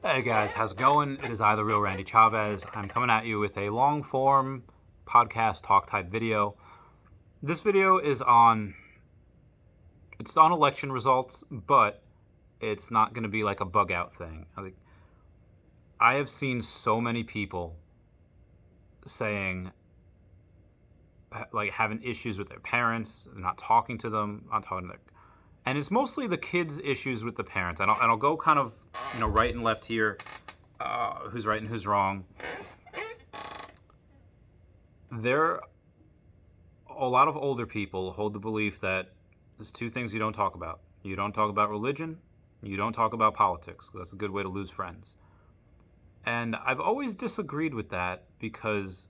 Hey guys, how's it going? It is I, the real Randy Chavez. I'm coming at you with a long form podcast talk type video. This video is on election results, but it's not going to be like a bug out thing. I have seen so many people saying like having issues with their parents, not talking to them, not talking to their, and it's mostly the kids' issues with the parents. And I'll go kind of right and left here, who's right and who's wrong. There A lot of older people hold the belief that there's two things you don't talk about. You don't talk about religion, you don't talk about politics. That's a good way to lose friends. And I've always disagreed with that because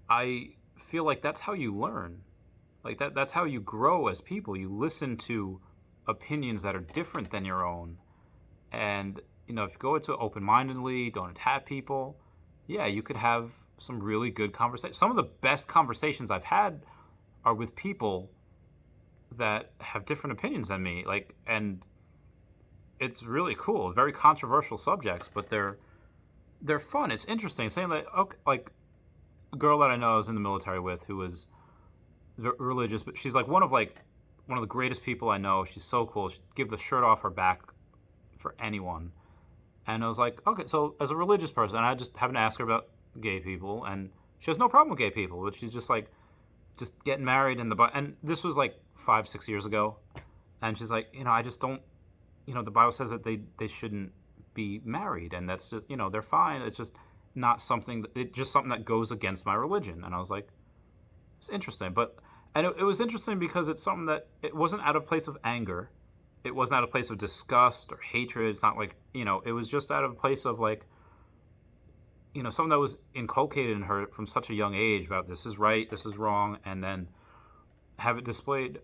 I feel like that's how you learn. Like that's how you grow as people. You listen to opinions that are different than your own. And if you go into it open-mindedly, don't attack people, yeah, you could have some really good conversations. Some of the best conversations I've had are with people that have different opinions than me. And it's really cool. Very controversial subjects, but they're fun. It's interesting. Saying that, okay, like a girl that I know I was in the military with, who was religious, but she's like one of the greatest people I know. She's so cool. She'd give the shirt off her back for anyone. And I was like, okay, so as a religious person, I just happened to ask her about gay people, and she has no problem with gay people, but she's just like, just getting married in and this was like 5-6 years ago, and she's like, I just don't, the Bible says that they shouldn't be married, and that's just, they're fine. It's just not something. It's just something that goes against my religion. And I was like, it's interesting, and it was interesting because it's something that it wasn't out of place of anger. It wasn't out of place of disgust or hatred. It's not like, it was just out of a place of like, something that was inculcated in her from such a young age about this is right, this is wrong, and then have it displayed.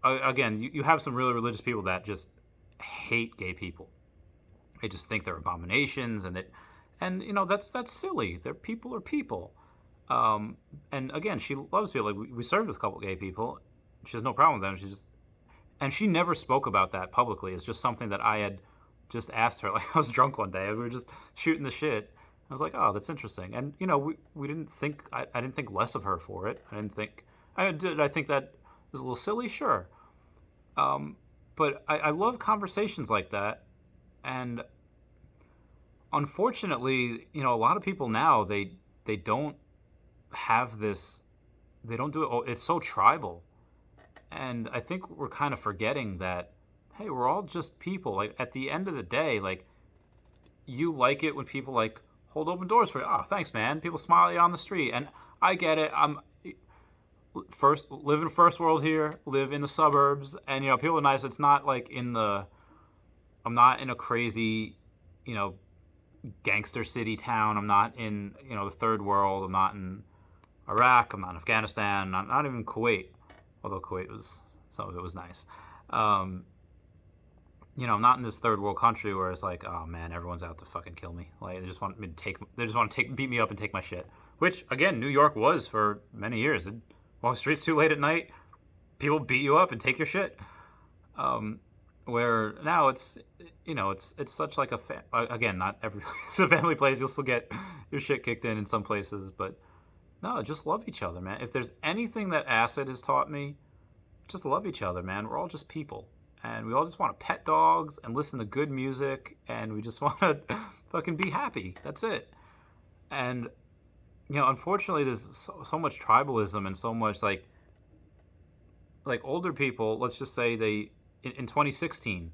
Again, you have some really religious people that just hate gay people. They just think they're abominations, and that's silly. They're people are people. And again, she loves people. Like we served with a couple gay people. She has no problem with them. And she never spoke about that publicly. It's just something that I had just asked her. Like I was drunk one day, and we were just shooting the shit. I was like, oh, that's interesting. And we didn't think I didn't think less of her for it. I think that is a little silly, sure. Um, but I love conversations like that. And unfortunately, a lot of people now they don't have this. They don't do it. It's so tribal, and I think we're kind of forgetting that. Hey, we're all just people. Like at the end of the day, like you like it when people like hold open doors for you. Oh, thanks, man. People smile at you on the street, and I get it. I'm first live in first world here, live in the suburbs, and people are nice. It's not like I'm not in a crazy, you know, gangster city town. I'm not in the third world. I'm not in Iraq. I'm not in Afghanistan. Not even Kuwait, although Kuwait was some of it was nice. Um, I'm not in this third world country where it's like, oh man, everyone's out to fucking kill me. Like they just want to beat me up and take my shit. Which again, New York was for many years. Walk the streets too late at night, people beat you up and take your shit. Um, where now it's such like again, not every it's a family place. You'll still get your shit kicked in some places, but no, just love each other, man. If there's anything that acid has taught me, just love each other, man. We're all just people. And we all just want to pet dogs and listen to good music, and we just want to fucking be happy. That's it. And unfortunately, there's so much tribalism and so much like older people. Let's just say in 2016,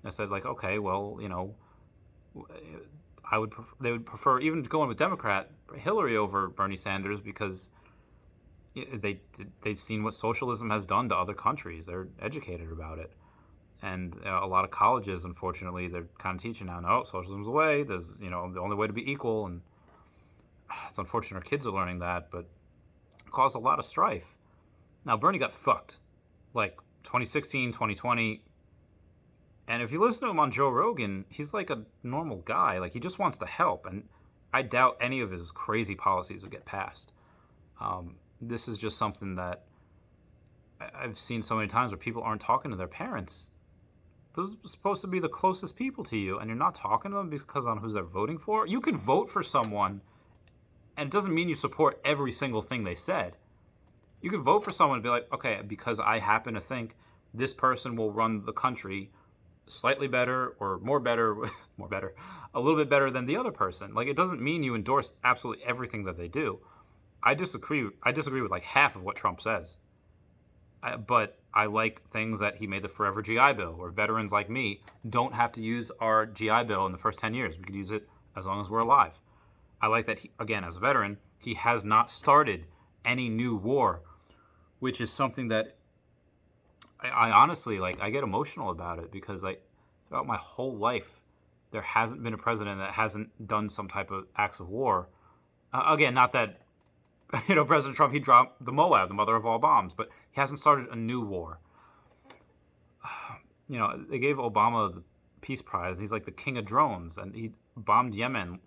I said like, okay, well, they would prefer even going with Democrat Hillary over Bernie Sanders because they've seen what socialism has done to other countries. They're educated about it, and a lot of colleges, unfortunately, they're kind of teaching now. No, socialism's the way. There's the only way to be equal, and it's unfortunate our kids are learning that, but it caused a lot of strife. Now Bernie got fucked, like 2016, 2020. And if you listen to him on Joe Rogan, he's like a normal guy. Like he just wants to help, and I doubt any of his crazy policies would get passed. This is just something that I've seen so many times where people aren't talking to their parents those are supposed to be the closest people to you, and you're not talking to them because on who they're voting for. You can vote for someone, and it doesn't mean you support every single thing they said. You could vote for someone and be like, okay, because I happen to think this person will run the country slightly better or more better, more better, a little bit better than the other person. Like, it doesn't mean you endorse absolutely everything that they do. I disagree. I disagree with like half of what Trump says. But I like things that he made the Forever GI Bill, where veterans like me don't have to use our GI Bill in the first 10 years. We could use it as long as we're alive. I like that, again, as a veteran, he has not started any new war, which is something that I honestly, like, I get emotional about it because, like, throughout my whole life, there hasn't been a president that hasn't done some type of acts of war. Again, not that, President Trump, he dropped the Moab, the mother of all bombs, but he hasn't started a new war. They gave Obama the Peace Prize, and he's like the king of drones, and he bombed Yemen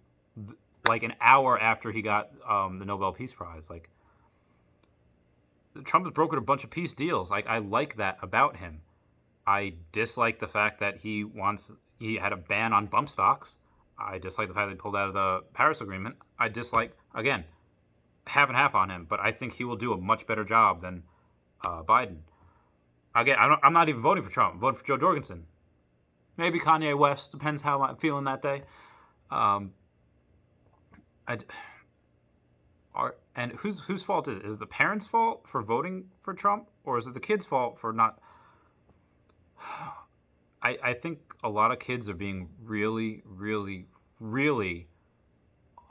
like an hour after he got the Nobel Peace Prize. Like, Trump has brokered a bunch of peace deals. Like, I like that about him. I dislike the fact that he had a ban on bump stocks. I dislike the fact that he pulled out of the Paris Agreement. I dislike, again, half and half on him, but I think he will do a much better job than Biden. Again, I'm not even voting for Trump. I'm voting for Joe Jorgensen. Maybe Kanye West, depends how I'm feeling that day. And whose fault is it? Is it the parents' fault for voting for Trump, or is it the kids' fault for not? I think a lot of kids are being really, really, really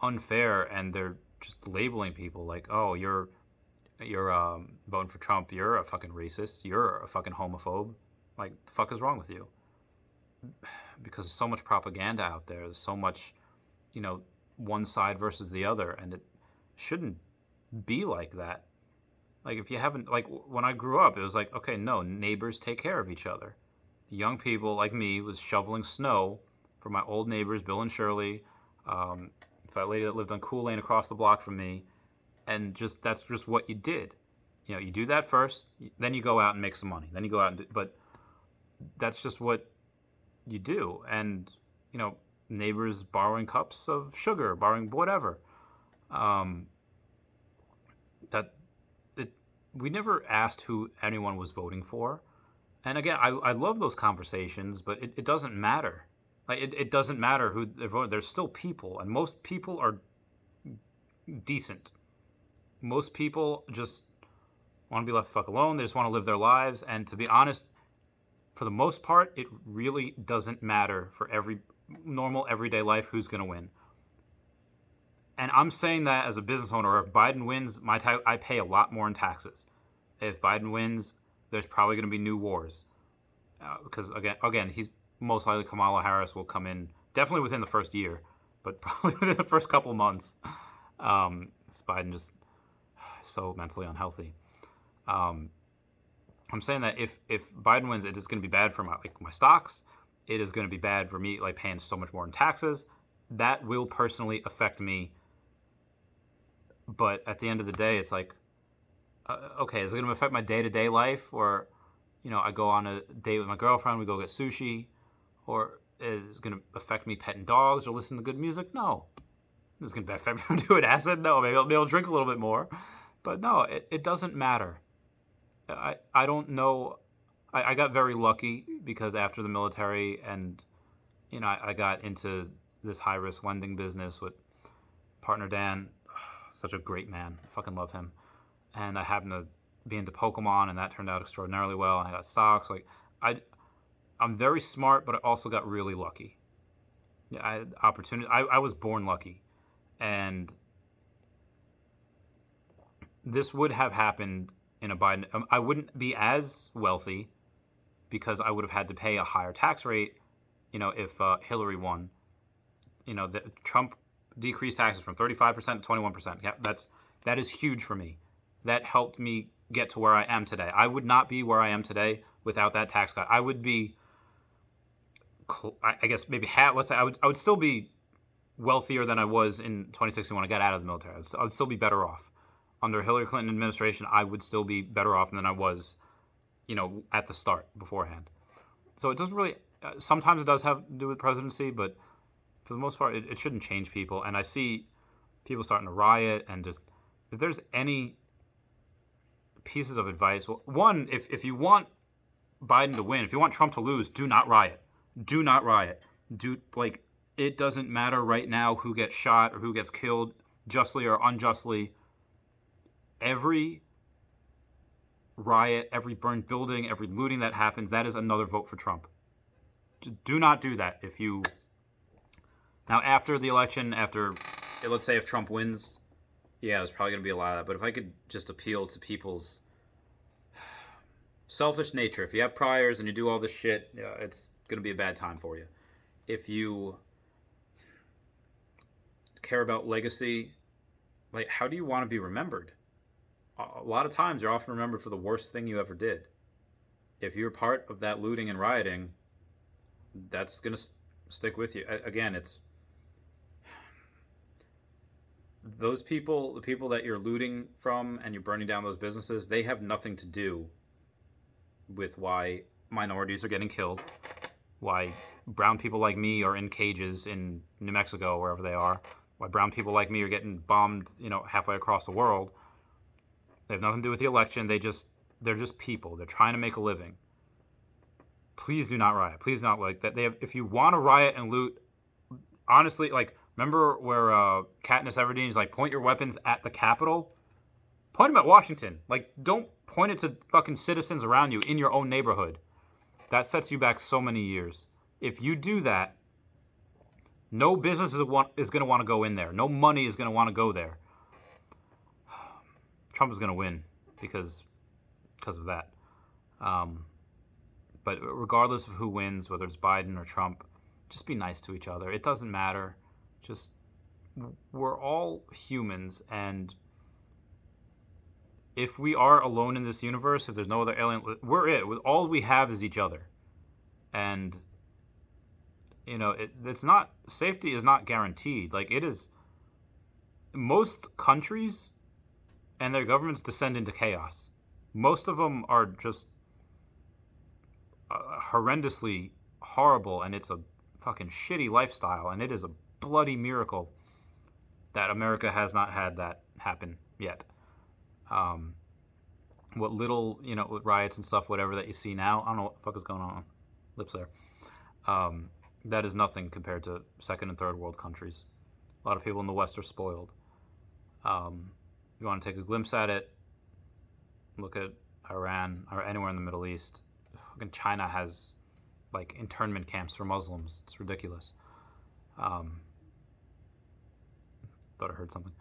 unfair, and they're just labeling people like, oh, you're voting for Trump, you're a fucking racist, you're a fucking homophobe. Like, the fuck is wrong with you? Because there's so much propaganda out there. There's so much, one side versus the other, and it shouldn't be like that. Like, if you haven't, like, when I grew up, it was like, okay, no, neighbors take care of each other. Young people like me was shoveling snow for my old neighbors, Bill and Shirley, that lady that lived on Cool Lane across the block from me, and that's just what you did. You do that first, then you go out and make some money. Then you go out but that's just what you do. And, neighbors borrowing cups of sugar, borrowing whatever. We never asked who anyone was voting for. And again, I love those conversations, but it doesn't matter. Like, it doesn't matter who they're voting. There's still people, and most people are decent. Most people just want to be left the fuck alone. They just want to live their lives. And to be honest, for the most part, it really doesn't matter for every normal, everyday life who's going to win. And I'm saying that as a business owner. If Biden wins, I pay a lot more in taxes. If Biden wins, there's probably going to be new wars. Because, again, he's most likely Kamala Harris will come in definitely within the first year, but probably within the first couple months. Biden just so mentally unhealthy. I'm saying that if Biden wins, it is going to be bad for my stocks. It is going to be bad for me, like, paying so much more in taxes. That will personally affect me. But at the end of the day, it's like, okay, is it going to affect my day-to-day life? Or, I go on a date with my girlfriend, we go get sushi. Or is it going to affect me petting dogs or listening to good music? No. Is it going to affect me doing acid? No. Maybe I'll drink a little bit more. But no, it doesn't matter. I don't know. I got very lucky because after the military and, I got into this high-risk lending business with partner Dan. Such a great man. I fucking love him. And I happened to be into Pokemon, and that turned out extraordinarily well. And I got stocks. Like, I'm very smart, but I also got really lucky. Yeah, I had opportunity. I was born lucky. And this would have happened in a Biden. I wouldn't be as wealthy because I would have had to pay a higher tax rate, if Hillary won. Trump decreased taxes from 35% to 21%. Yeah, that is huge for me. That helped me get to where I am today. I would not be where I am today without that tax cut. I would be, I guess, maybe half. Let's say I would still be wealthier than I was in 2016 when I got out of the military. I would still be better off. Under Hillary Clinton administration, I would still be better off than I was, at the start beforehand. So it doesn't really sometimes it does have to do with presidency, but for the most part, it shouldn't change people. And I see people starting to riot and just, if there's any pieces of advice, well, one, if you want Biden to win, if you want Trump to lose, do not riot. Do not riot. Like, it doesn't matter right now who gets shot or who gets killed, justly or unjustly. Every riot, every burned building, every looting that happens, that is another vote for Trump. Do not do that. Now, after the election, let's say if Trump wins, yeah, there's probably going to be a lot of that. But if I could just appeal to people's selfish nature, if you have priors and you do all this shit, it's going to be a bad time for you. If you care about legacy, like, how do you want to be remembered? A lot of times you're often remembered for the worst thing you ever did. If you're part of that looting and rioting, that's going to stick with you. Again, it's those people, the people that you're looting from and you're burning down those businesses, they have nothing to do with why minorities are getting killed, why brown people like me are in cages in New Mexico, wherever they are, why brown people like me are getting bombed, halfway across the world. They have nothing to do with the election. They're just people. They're trying to make a living. Please do not riot. Please not like that. If you want to riot and loot, honestly, like, remember where Katniss Everdeen's like, point your weapons at the Capitol? Point them at Washington. Like, don't point it to fucking citizens around you in your own neighborhood. That sets you back so many years. If you do that, no business is going to want to go in there. No money is going to want to go there. Trump is going to win because of that. But regardless of who wins, whether it's Biden or Trump, just be nice to each other. It doesn't matter. Just, we're all humans, and if we are alone in this universe, if there's no other alien, we're it. All we have is each other. And, it's not, safety is not guaranteed. Like, it is, most countries and their governments descend into chaos. Most of them are just horrendously horrible, and it's a fucking shitty lifestyle, and it is a bloody miracle that America has not had that happen yet. What little, with riots and stuff, whatever that you see now, I don't know what the fuck is going on. Lips there. That is nothing compared to second and third world countries. A lot of people in the West are spoiled. You want to take a glimpse at it, look at Iran or anywhere in the Middle East. Fucking China has, like, internment camps for Muslims. It's ridiculous. Thought I heard something.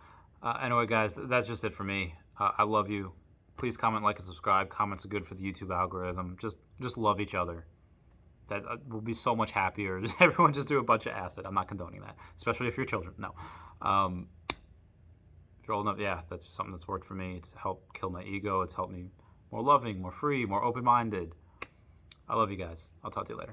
Anyway, guys, that's just it for me. I love you. Please comment, like, and subscribe. Comments are good for the YouTube algorithm. Just love each other. That will be so much happier. Everyone just do a bunch of acid. I'm not condoning that, especially if you're children. No. If you're old enough, yeah, that's just something that's worked for me. It's helped kill my ego. It's helped me more loving, more free, more open-minded. I love you guys. I'll talk to you later.